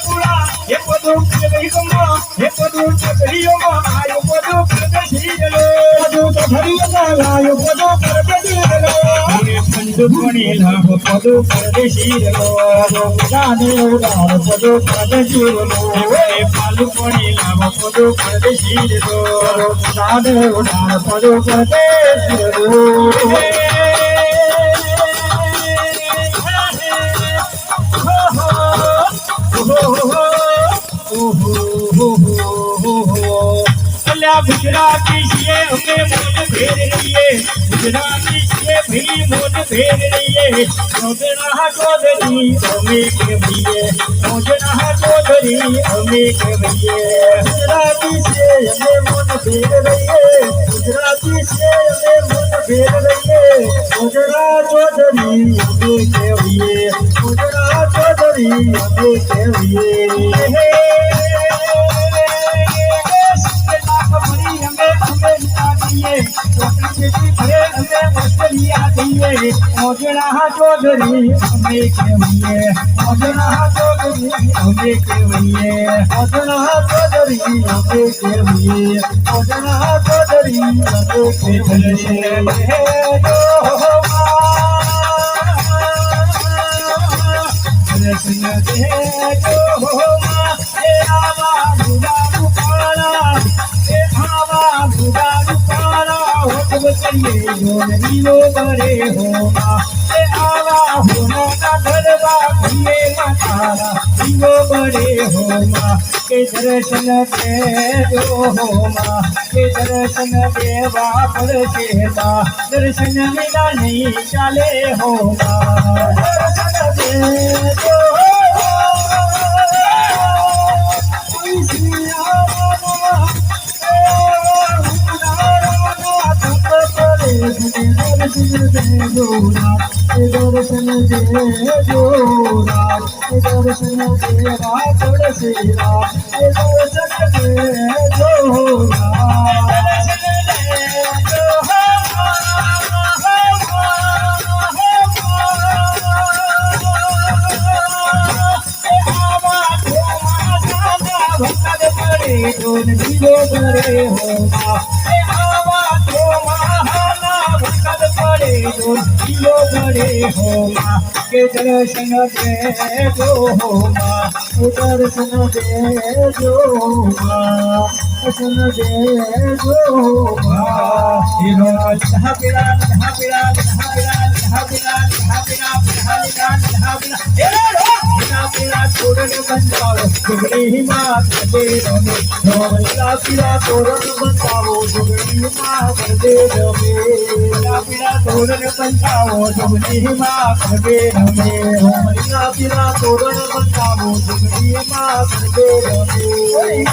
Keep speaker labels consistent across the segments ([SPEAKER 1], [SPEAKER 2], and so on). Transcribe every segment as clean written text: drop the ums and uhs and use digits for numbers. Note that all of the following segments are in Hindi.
[SPEAKER 1] बुला ये पदु करियोमा ये पदु करियोमा आयो पदु करदशीलो पदु करियोमा आयो पदु करदशीलो ये पंडु कोणीला पदु करदशीलो जाने उडार पदु करदशीलो ये पालु कोणीला पदु करदशीलो जाने उडार पदु करदशीलो गुजराती ये हमें मोन भेज रही है गुजराती ये भी मोन भेज रही है मोजना चौधरी हमें के भैये मोजना चौधरी हमें के भैये गुजराती से हमें मोन भेज रही है गुजराती से हमें मोन भेज रही है मोजना चौधरी हमें के भैये मोजना चौधरी हमें के भैये मोजना चौधरी हमें केवैये मोजना चौधरी हमें केवैये मोजना चौधरी हमें केवैये मोजना चौधरी हमें केवैये कृष्ण दे जो मां ए आवा बुला बुकारा ए आवा बुला बुकारा हुक्म करिए जोनीलो करे हो मां ए आवा होना ना धरवा भले मातारा जीवो बड़े हो मां के दर्शन दे जो हो मां के दर्शन देवा पर सेवा दर्शन बिना नहीं चले हो मां दर्शन दे जो दर्शन दे जो राज दर्शन देवा थोड़े से राज दर्शन दे जो राज जीवो करे हो आवा तो महाना भक्त पड़े जीवो करे हो के दर्शन दे जो हो दर्शन दे जो दर्शन दे जो जहाँ पिला जहाँ पिला जहाँ पिला जहाँ पिला जहाँ पिला जहाँ पिला तोरण बंदाओ जुगड़ी माँ दे रमे पीला तोरण बंदाओ जुगड़ी माँ दे रमे पीला तोरण बंदाओ जुगड़ी माँ दे रमे पीला तोरण बंदाओ जुगड़ी माँ दे रमे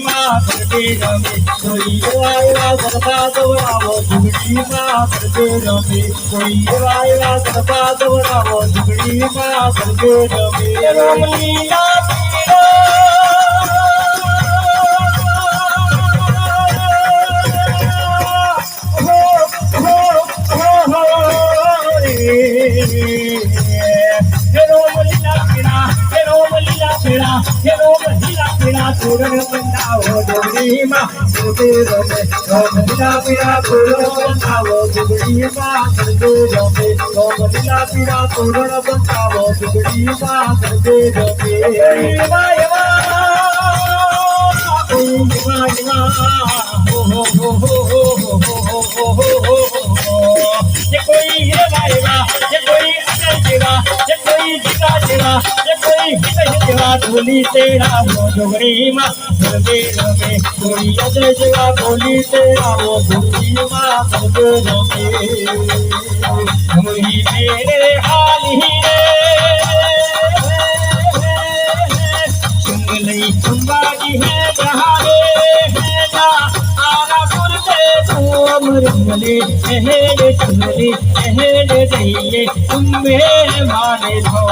[SPEAKER 1] माँ करते रमे कोई आया गरबा दोरावो जुगड़ी माँ करते रमे कोई आया गरबा दोरावो जुगड़ी माँ करते रमे रामलीला तोरण बंदाओ जुगड़ी माँ करते रमे रामलीला पीड़ा तोरण बंदाओ जुगड़ी माँ करते रमे रामलीला पीड़ा तोरण बंदाओ जुगड़ी माँ करते रमे ये कोई ये मारेगा ये कोई अजय देगा ये कोई जीता देगा ये कोई देगा बोली तेरा वो जुगड़ी माँ करते रमे कोई अजय देगा बोली तेरा वो जुगड़ी माँ करते रमे वही मेरे हाल ही रे सुन लई संबाजी है जहाँ रे है जा आरा सुन से तुम रमले हेड चमले हेड जइए तुम्हें माने धो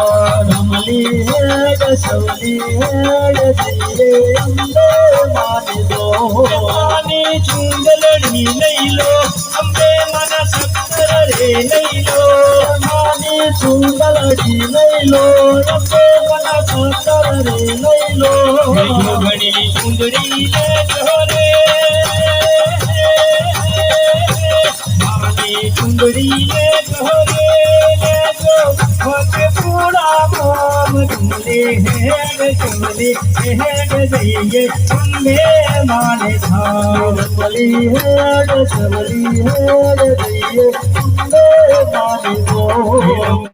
[SPEAKER 1] रमली हेड सवली हेड जइए अम्बे माने दो माने चुंदलड़ी नहीं लो अम्बे मना सक्कर रे नहीं लो माने चुंदलड़ी नहीं लो अम्बे मना सक्कर रे नहीं लो घड़ी चुंदड़ी ले जोरे माने चुंदड़ी ले जोरे ले जो होके पूरा मोम तुमले हेड जइए तुम्हें माने धाम बली हेड सबली हेड जइए तुम्हें माने दो